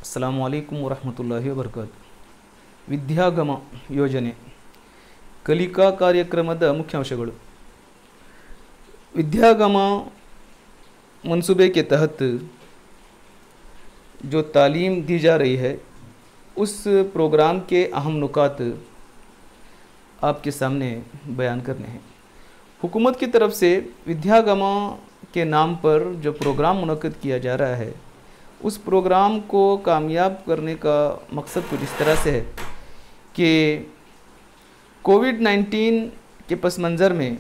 ಅಸ್ಸಲಾಮು ಅಲೈಕುಂ ವರಹಮತುಲ್ಲಾಹಿ ವಬರಕಾತು. ವಿದ್ಯಾಗಮ ಯೋಜನೆ ಕಲಿಕಾ ಕಾರ್ಯಕ್ರಮದ ಮುಖ್ಯಾಂಶಗಳು. विद्यागमा मंसूबे के तहत जो तालीम दी जा रही है उस प्रोग्राम के अहम नुकात आपके सामने बयान करने हैं. हुकूमत की तरफ से विद्यागमा के नाम पर जो प्रोग्राम मुनक्किद किया जा रहा है उस प्रोग्राम को कामयाब करने का मकसद कुछ इस तरह से है कि कोविड-19 के पस मंज़र में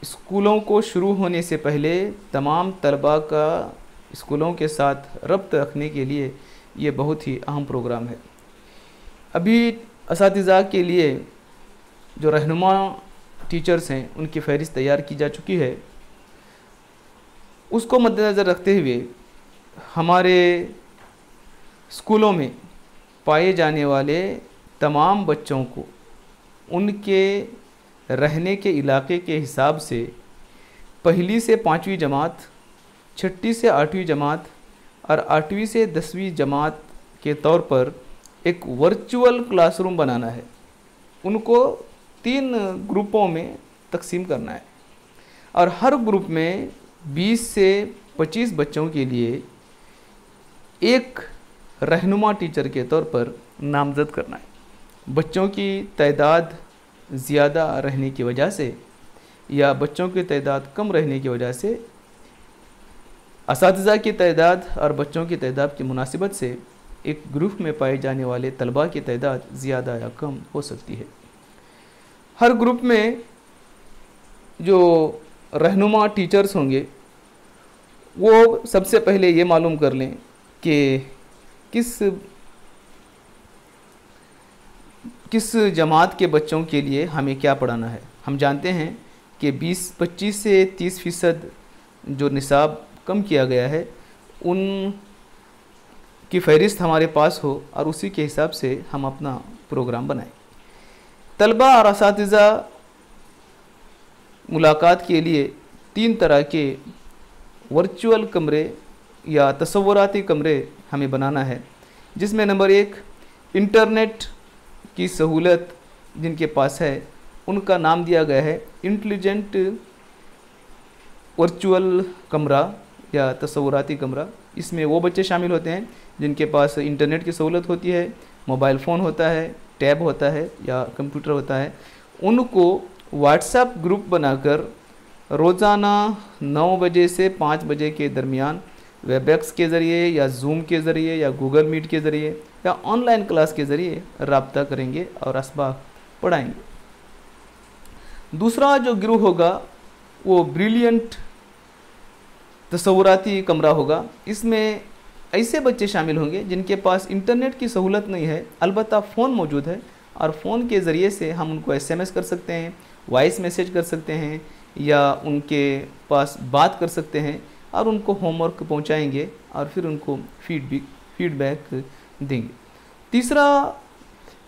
स्कूलों को शुरू होने से पहले तमाम तलबा का स्कूलों के साथ रब्त रखने के लिए ये बहुत ही अहम प्रोग्राम है. अभी असातिज़ा के लिए जो रहनुमा टीचर्स हैं उनकी फ़हरिस्त तैयार की जा चुकी है. उसको मद्देनज़र रखते हुए हमारे स्कूलों में पाए जाने वाले तमाम बच्चों को उनके रहने के इलाके के हिसाब से पहली से 5वीं जमात, छठी से 8वीं जमात और 8वीं से 10वीं जमात के तौर पर एक वर्चुअल क्लासरूम बनाना है. उनको 3 ग्रुपों में तकसीम करना है और हर ग्रुप में 20 से 25 बच्चों के लिए एक रहनुमा टीचर के तौर पर नामज़द करना है. बच्चों की तादाद ज़्यादा रहने की वजह से या बच्चों की तादाद कम रहने की वजह से असातिज़ा की तादाद और बच्चों की तादाद की मुनासिबत से एक ग्रुप में पाए जाने वाले तलबा की तादाद ज़्यादा या कम हो सकती है. हर ग्रुप में जो रहनुमा टीचर्स होंगे वो सबसे पहले ये मालूम कर लें कि किस जमात के बच्चों के लिए हमें क्या पढ़ाना है. हम जानते हैं कि 25 से 30% जो निसाब कम किया गया है उन की फ़हरिस्त हमारे पास हो और उसी के हिसाब से हम अपना प्रोग्राम बनाएं. तलबा और असातिज़ा मुलाकात के लिए 3 तरह के वर्चुअल कमरे या तसव्वुराती कमरे हमें बनाना है, जिसमें नंबर 1 इंटरनेट की सहूलत जिनके पास है उनका नाम दिया गया है इंटेलिजेंट वर्चुअल कमरा या तसव्वुराती कमरा. इसमें वो बच्चे शामिल होते हैं जिनके पास इंटरनेट की सहूलत होती है, मोबाइल फ़ोन होता है, टैब होता है या कंप्यूटर होता है. उनको व्हाट्सएप ग्रुप बनाकर रोज़ाना 9 बजे से 5 बजे के दरमियान वेबएक्स के ज़रिए या जूम के ज़रिए या गूगल मीट के ज़रिए या ऑनलाइन क्लास के ज़रिए रब्ता करेंगे और असबाब पढ़ाएंगे. दूसरा जो गिरोह होगा वो ब्रिलियंट तसव्वुराती कमरा होगा. इसमें ऐसे बच्चे शामिल होंगे जिनके पास इंटरनेट की सहूलत नहीं है, अलबत्ता फ़ोन मौजूद है और फ़ोन के ज़रिए से हम उनको SMS कर सकते हैं, वॉइस मैसेज कर सकते हैं या उनके पास बात कर सकते हैं और उनको होमवर्क पहुंचाएंगे और फिर उनको फीडबैक देंगे. तीसरा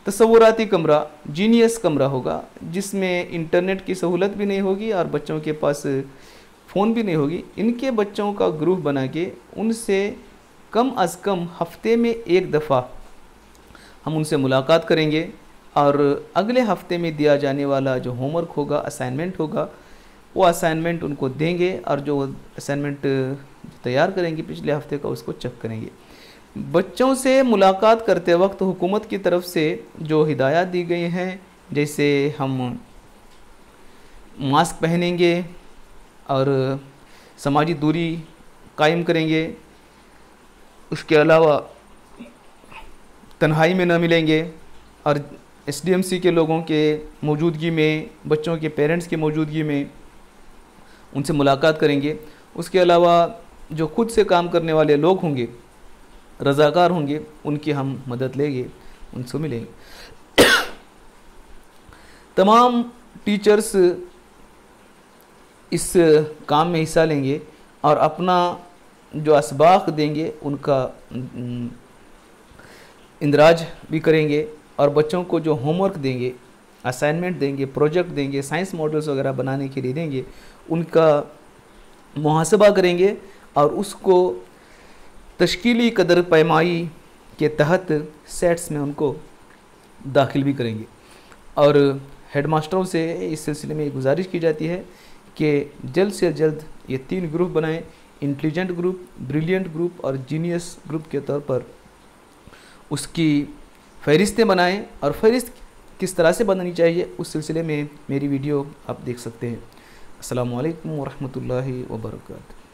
तसव्वुराती कमरा जीनियस कमरा होगा, जिसमें इंटरनेट की सहूलत भी नहीं होगी और बच्चों के पास फ़ोन भी नहीं होगी. इनके बच्चों का ग्रुप बना के उनसे कम अज़ कम हफ्ते में 1 दफ़ा हम उनसे मुलाकात करेंगे और अगले हफ्ते में दिया जाने वाला जो होमवर्क होगा, असाइनमेंट होगा, वो असाइनमेंट उनको देंगे और जो असाइनमेंट तैयार करेंगे पिछले हफ्ते का उसको चेक करेंगे. बच्चों से मुलाकात करते वक्त हुकूमत की तरफ से जो हिदायत दी गई हैं, जैसे हम मास्क पहनेंगे और समाजी दूरी कायम करेंगे, उसके अलावा तन्हाई में न मिलेंगे और SDMC के लोगों के मौजूदगी में, बच्चों के पेरेंट्स की मौजूदगी में उनसे मुलाकात करेंगे. उसके अलावा जो खुद से काम करने वाले लोग होंगे, रज़ाकार होंगे, उनकी हम मदद लेंगे, उनसे मिलेंगे. तमाम टीचर्स इस काम में हिस्सा लेंगे और अपना जो असबाक देंगे उनका इंदराज भी करेंगे और बच्चों को जो होमवर्क देंगे, असाइनमेंट देंगे, प्रोजेक्ट देंगे, साइंस मॉडल्स वगैरह बनाने के लिए देंगे, उनका मुहासबा करेंगे और उसको तश्कीली कदर पैमाई के तहत सेट्स में उनको दाखिल भी करेंगे। और हेडमास्टरों से इस सिलसिले में गुजारिश की जाती है कि जल्द से जल्द ये 3 ग्रुप बनाएं, इंटेलिजेंट ग्रुप, ब्रिलियंट ग्रुप और जीनियस ग्रुप के तौर पर उसकी फ़हरिस्तें बनाएं। और फ़हरिस्त किस तरह से बनानी चाहिए उस सिलसिले में मेरी वीडियो आप देख सकते हैं। अस्सलामु अलैकुम वरहमतुल्लाहि वबरकातुहू।